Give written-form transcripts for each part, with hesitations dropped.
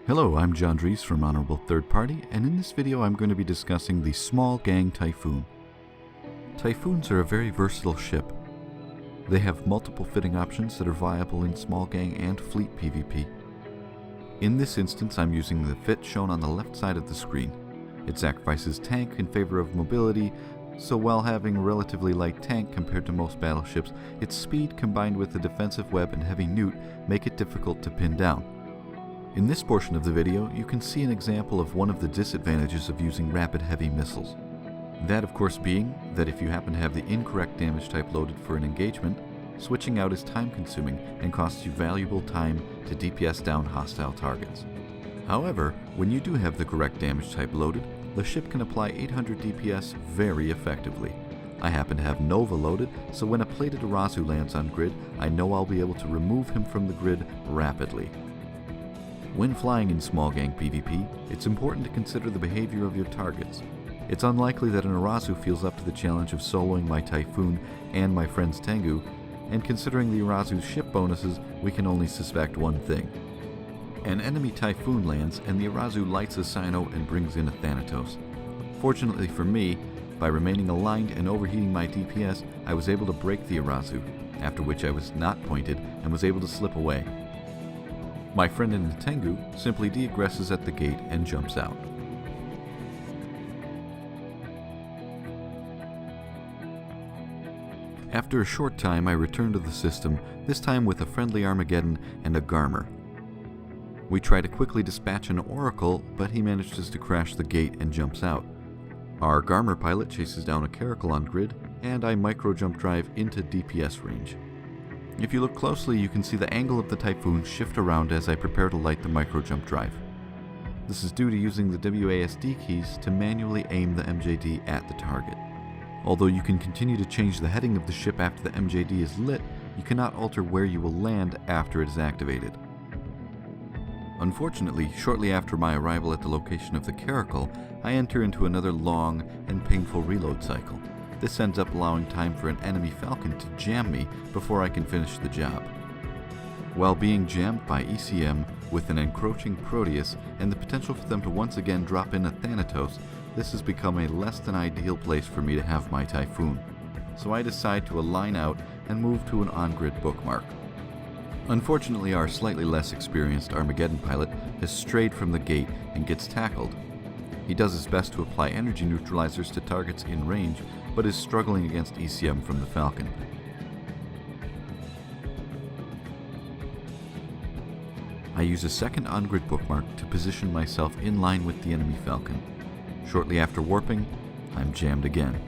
Hello, I'm John Dries from Honorable Third Party, and in this video I'm going to be discussing the Small Gang Typhoon. Typhoons are a very versatile ship. They have multiple fitting options that are viable in small gang and fleet PvP. In this instance I'm using the fit shown on the left side of the screen. It sacrifices tank in favor of mobility, so while having a relatively light tank compared to most battleships, its speed combined with the defensive web and heavy newt make it difficult to pin down. In this portion of the video, you can see an example of one of the disadvantages of using rapid heavy missiles. That of course being that if you happen to have the incorrect damage type loaded for an engagement, switching out is time consuming and costs you valuable time to DPS down hostile targets. However, when you do have the correct damage type loaded, the ship can apply 800 DPS very effectively. I happen to have Nova loaded, so when a plated Arazu lands on grid, I know I'll be able to remove him from the grid rapidly. When flying in small gang PvP, it's important to consider the behavior of your targets. It's unlikely that an Arazu feels up to the challenge of soloing my Typhoon and my friend's Tengu, and considering the Arazu's ship bonuses, we can only suspect one thing. An enemy Typhoon lands and the Arazu lights a Cyno and brings in a Thanatos. Fortunately for me, by remaining aligned and overheating my DPS, I was able to break the Arazu, after which I was not pointed and was able to slip away. My friend in the Tengu simply de-aggresses at the gate and jumps out. After a short time I return to the system, this time with a friendly Armageddon and a Garmer. We try to quickly dispatch an Oracle, but he manages to crash the gate and jumps out. Our Garmer pilot chases down a Caracal on grid, and I micro-jump drive into DPS range. If you look closely, you can see the angle of the Typhoon shift around as I prepare to light the micro-jump drive. This is due to using the WASD keys to manually aim the MJD at the target. Although you can continue to change the heading of the ship after the MJD is lit, you cannot alter where you will land after it is activated. Unfortunately, shortly after my arrival at the location of the Caracal, I enter into another long and painful reload cycle. This ends up allowing time for an enemy Falcon to jam me before I can finish the job. While being jammed by ECM with an encroaching Proteus and the potential for them to once again drop in a Thanatos, this has become a less than ideal place for me to have my Typhoon. So I decide to align out and move to an on-grid bookmark. Unfortunately, our slightly less experienced Armageddon pilot has strayed from the gate and gets tackled. He does his best to apply energy neutralizers to targets in range, but is struggling against ECM from the Falcon. I use a second on-grid bookmark to position myself in line with the enemy Falcon. Shortly after warping, I'm jammed again.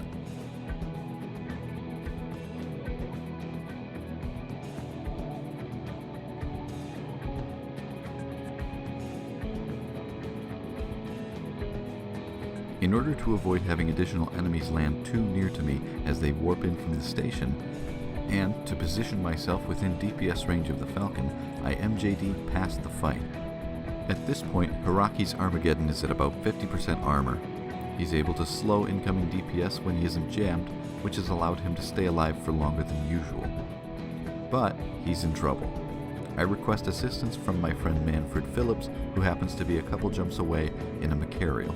In order to avoid having additional enemies land too near to me as they warp in from the station, and to position myself within DPS range of the Falcon, I MJD past the fight. At this point, Hiraki's Armageddon is at about 50% armor. He's able to slow incoming DPS when he isn't jammed, which has allowed him to stay alive for longer than usual. But he's in trouble. I request assistance from my friend Manfred Phillips, who happens to be a couple jumps away in a Macarial.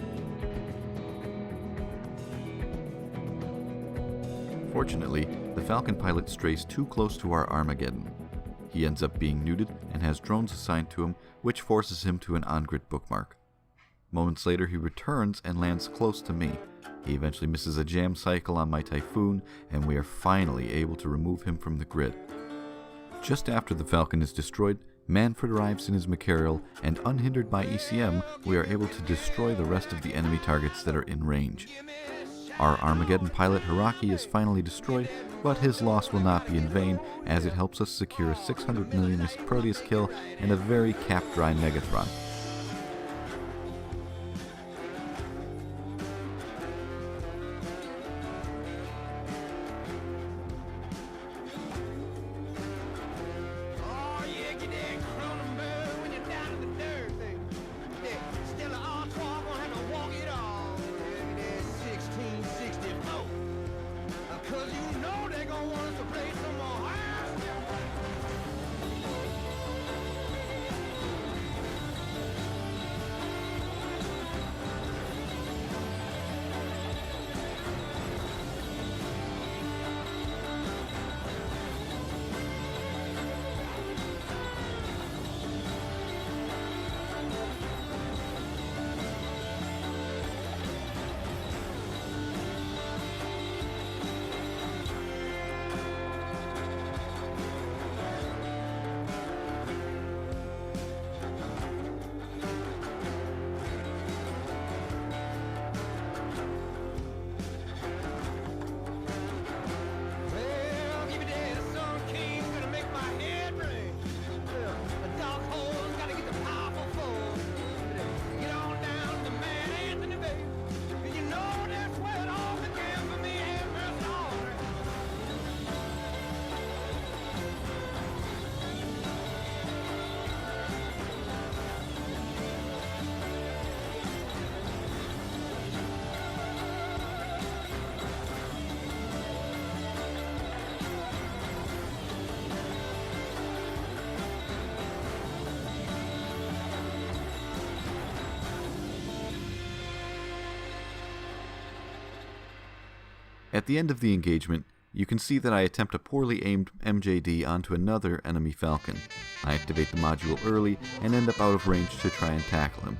Fortunately, the Falcon pilot strays too close to our Armageddon. He ends up being neuted and has drones assigned to him, which forces him to an on-grid bookmark. Moments later he returns and lands close to me. He eventually misses a jam cycle on my Typhoon, and we are finally able to remove him from the grid. Just after the Falcon is destroyed, Manfred arrives in his Macarial, and unhindered by ECM, we are able to destroy the rest of the enemy targets that are in range. Our Armageddon pilot Hiraki is finally destroyed, but his loss will not be in vain, as it helps us secure a 600 million Proteus kill and a very cap-dry Megatron. At the end of the engagement, you can see that I attempt a poorly aimed MJD onto another enemy Falcon. I activate the module early and end up out of range to try and tackle him.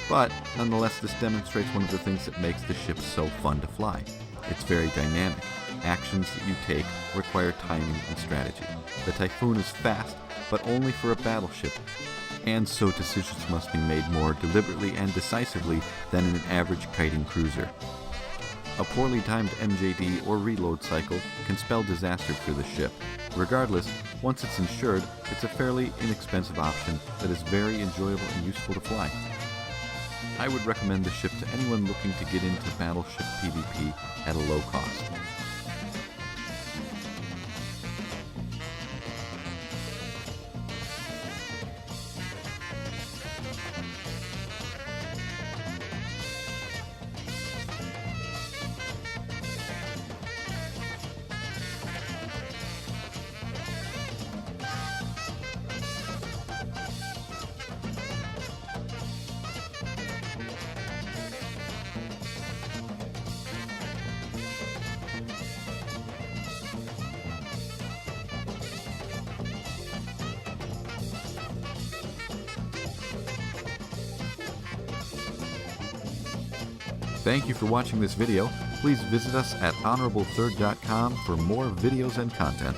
But, nonetheless, this demonstrates one of the things that makes the ship so fun to fly. It's very dynamic. Actions that you take require timing and strategy. The Typhoon is fast, but only for a battleship, and so decisions must be made more deliberately and decisively than in an average kiting cruiser. A poorly timed MJD or reload cycle can spell disaster for the ship. Regardless, once it's insured, it's a fairly inexpensive option that is very enjoyable and useful to fly. I would recommend the ship to anyone looking to get into battleship PvP at a low cost. Thank you for watching this video. Please visit us at honorablethrd.com for more videos and content.